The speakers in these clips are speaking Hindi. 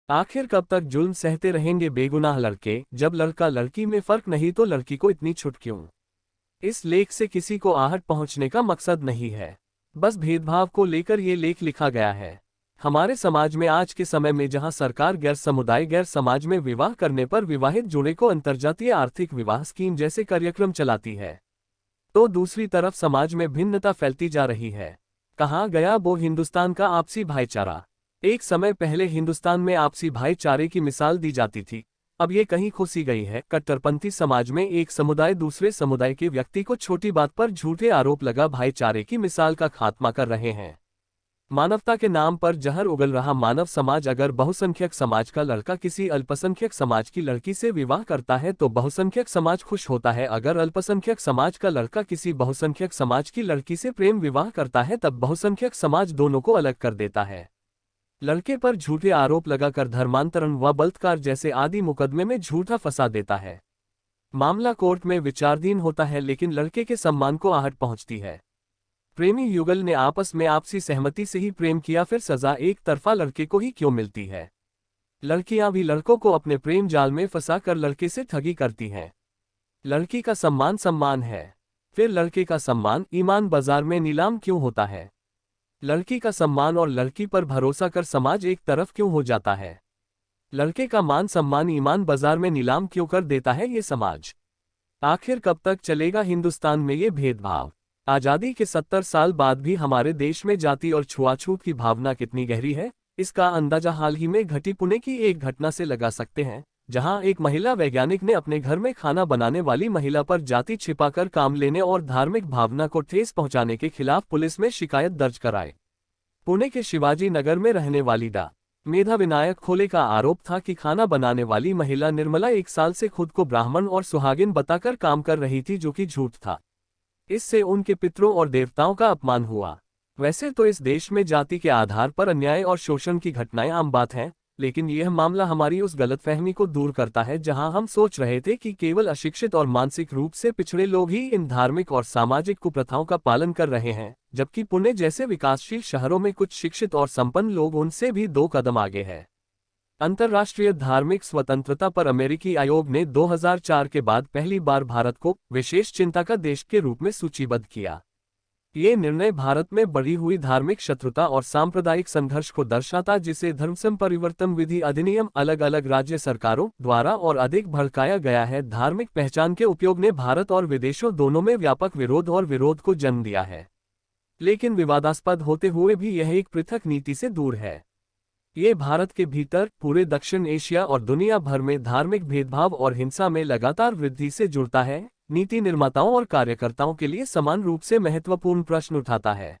आखिर कब तक जुल्म सहते रहेंगे बेगुनाह लड़के, जब लड़का लड़की में फर्क नहीं तो लड़की को इतनी छूट क्यों। इस लेख से किसी को आहट पहुंचने का मकसद नहीं है, बस भेदभाव को लेकर ये लेख लिखा गया है। हमारे समाज में आज के समय में जहां सरकार गैर समाज में विवाह करने पर विवाहित जोड़े को अंतर्जातीय आर्थिक विवाह स्कीम जैसे कार्यक्रम चलाती है, तो दूसरी तरफ समाज में भिन्नता फैलती जा रही है। कहाँ गया वो हिंदुस्तान का आपसी भाईचारा। एक समय पहले हिंदुस्तान में आपसी भाईचारे की मिसाल दी जाती थी, अब ये कहीं खो सी गई है। कट्टरपंथी समाज में एक समुदाय दूसरे समुदाय के व्यक्ति को छोटी बात पर झूठे आरोप लगा भाईचारे की मिसाल का खात्मा कर रहे हैं। मानवता के नाम पर जहर उगल रहा मानव समाज। अगर बहुसंख्यक समाज का लड़का किसी अल्पसंख्यक समाज की लड़की से विवाह करता है तो बहुसंख्यक समाज खुश होता है। अगर अल्पसंख्यक समाज का लड़का किसी बहुसंख्यक समाज की लड़की से प्रेम विवाह करता है तब बहुसंख्यक समाज दोनों को अलग कर देता है। लड़के पर झूठे आरोप लगाकर धर्मांतरण व बलात्कार जैसे आदि मुकदमे में झूठा फंसा देता है। मामला कोर्ट में विचाराधीन होता है, लेकिन लड़के के सम्मान को आहट पहुंचती है। प्रेमी युगल ने आपस में आपसी सहमति से ही प्रेम किया, फिर सजा एक तरफा लड़के को ही क्यों मिलती है। लड़कियां भी लड़कों को अपने प्रेम जाल में फंसा कर लड़के से ठगी करती हैं। लड़की का सम्मान सम्मान है, फिर लड़के का सम्मान ईमान बाजार में नीलाम क्यों होता है। लड़की का सम्मान और लड़की पर भरोसा कर समाज एक तरफ क्यों हो जाता है। लड़के का मान सम्मान ईमान बाजार में नीलाम क्यों कर देता है ये समाज। आखिर कब तक चलेगा हिंदुस्तान में ये भेदभाव। आज़ादी के 70 साल बाद भी हमारे देश में जाति और छुआछूत की भावना कितनी गहरी है, इसका अंदाजा हाल ही में घटी पुणे की एक घटना से लगा सकते हैं, जहां एक महिला वैज्ञानिक ने अपने घर में खाना बनाने वाली महिला पर जाति छिपाकर काम लेने और धार्मिक भावना को ठेस पहुंचाने के खिलाफ पुलिस में शिकायत दर्ज कराई। पुणे के शिवाजी नगर में रहने वाली डा. मेधा विनायक खोले का आरोप था कि खाना बनाने वाली महिला निर्मला 1 साल से खुद को ब्राह्मण और सुहागिन बताकर काम कर रही थी, जो कि झूठ था। इससे उनके पितरों और देवताओं का अपमान हुआ। वैसे तो इस देश में जाति के आधार पर अन्याय और शोषण की घटनाएं आम बात हैं, लेकिन यह मामला हमारी उस गलतफहमी को दूर करता है जहां हम सोच रहे थे कि केवल अशिक्षित और मानसिक रूप से पिछड़े लोग ही इन धार्मिक और सामाजिक कुप्रथाओं का पालन कर रहे हैं, जबकि पुणे जैसे विकासशील शहरों में कुछ शिक्षित और संपन्न लोग उनसे भी 2 कदम आगे हैं। अंतर्राष्ट्रीय धार्मिक स्वतंत्रता पर अमेरिकी आयोग ने 2004 के बाद पहली बार भारत को विशेष चिंता का देश के रूप में सूचीबद्ध किया। ये निर्णय भारत में बढ़ी हुई धार्मिक शत्रुता और सांप्रदायिक संघर्ष को दर्शाता, जिसे धर्म परिवर्तन विधि अधिनियम अलग अलग राज्य सरकारों द्वारा और अधिक भड़काया गया है। धार्मिक पहचान के उपयोग ने भारत और विदेशों दोनों में व्यापक विरोध और विरोध को जन्म दिया है, लेकिन विवादास्पद होते हुए भी यह एक पृथक नीति से दूर है। ये भारत के भीतर, पूरे दक्षिण एशिया और दुनिया भर में धार्मिक भेदभाव और हिंसा में लगातार वृद्धि से जुड़ता है। नीति निर्माताओं और कार्यकर्ताओं के लिए समान रूप से महत्वपूर्ण प्रश्न उठाता है।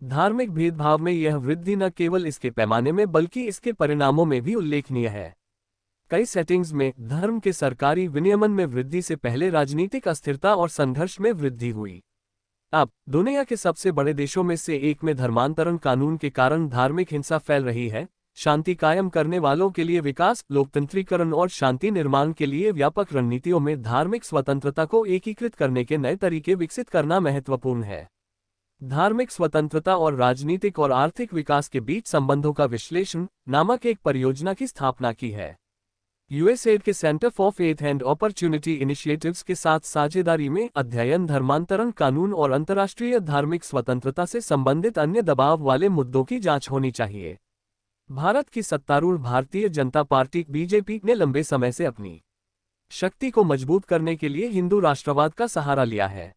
धार्मिक भेदभाव में यह वृद्धि न केवल इसके पैमाने में बल्कि इसके परिणामों में भी उल्लेखनीय है। कई सेटिंग्स में धर्म के सरकारी विनियमन में वृद्धि से पहले राजनीतिक अस्थिरता और संघर्ष में वृद्धि हुई। अब दुनिया के सबसे बड़े देशों में से एक में धर्मांतरण कानून के कारण धार्मिक हिंसा फैल रही है। शांति कायम करने वालों के लिए विकास, लोकतंत्रीकरण और शांति निर्माण के लिए व्यापक रणनीतियों में धार्मिक स्वतंत्रता को एकीकृत करने के नए तरीके विकसित करना महत्वपूर्ण है। धार्मिक स्वतंत्रता और राजनीतिक और आर्थिक विकास के बीच संबंधों का विश्लेषण नामक एक परियोजना की स्थापना की है। यूएसएड के centre for faith and opportunity initiatives के साथ साझेदारी में अध्ययन धर्मांतरण कानून और अंतर्राष्ट्रीय धार्मिक स्वतंत्रता से संबंधित अन्य दबाव वाले मुद्दों की जांच होनी चाहिए। भारत की सत्तारूढ़ भारतीय जनता पार्टी बीजेपी ने लंबे समय से अपनी शक्ति को मजबूत करने के लिए हिंदू राष्ट्रवाद का सहारा लिया है।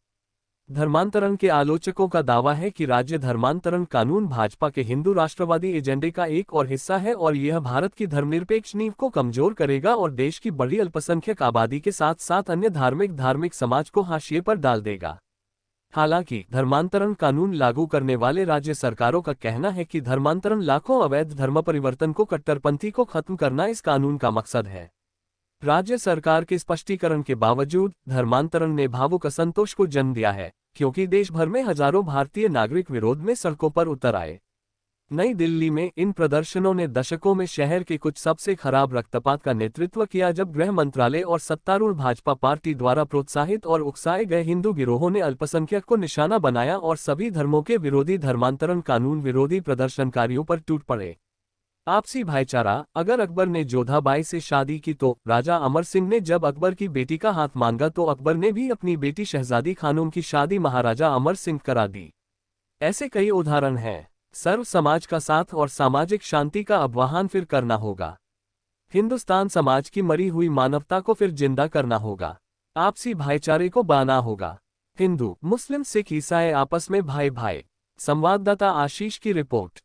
धर्मांतरण के आलोचकों का दावा है कि राज्य धर्मांतरण कानून भाजपा के हिंदू राष्ट्रवादी एजेंडे का एक और हिस्सा है और यह भारत की धर्मनिरपेक्ष नींव को कमजोर करेगा और देश की बड़ी अल्पसंख्यक आबादी के साथ साथ अन्य धार्मिक समाज को हाशिए पर डाल देगा। हालांकि धर्मांतरण कानून लागू करने वाले राज्य सरकारों का कहना है कि धर्मांतरण लाखों अवैध धर्म परिवर्तन को कट्टरपंथी को खत्म करना इस कानून का मकसद है। राज्य सरकार के स्पष्टीकरण के बावजूद धर्मांतरण ने भावुक असंतोष को जन्म दिया है, क्योंकि देश भर में हजारों भारतीय नागरिक विरोध में सड़कों पर उतर आए। नई दिल्ली में इन प्रदर्शनों ने दशकों में शहर के कुछ सबसे खराब रक्तपात का नेतृत्व किया, जब गृह मंत्रालय और सत्तारूढ़ भाजपा पार्टी द्वारा प्रोत्साहित और उकसाए गए हिंदू गिरोहों ने अल्पसंख्यक को निशाना बनाया और सभी धर्मों के विरोधी धर्मांतरण कानून विरोधी प्रदर्शनकारियों पर टूट पड़े। आपसी भाईचारा। अगर अकबर ने जोधाबाई से शादी की तो राजा अमर सिंह ने जब अकबर की बेटी का हाथ मांगा तो अकबर ने भी अपनी बेटी शहजादी खानूम की शादी महाराजा अमर सिंह करा दी। ऐसे कई उदाहरण हैं। सर्व समाज का साथ और सामाजिक शांति का आह्वान फिर करना होगा। हिंदुस्तान समाज की मरी हुई मानवता को फिर जिंदा करना होगा। आपसी भाईचारे को बढ़ाना होगा। हिंदू, मुस्लिम, सिख, ईसाई आपस में भाई भाई। संवाददाता आशीष की रिपोर्ट।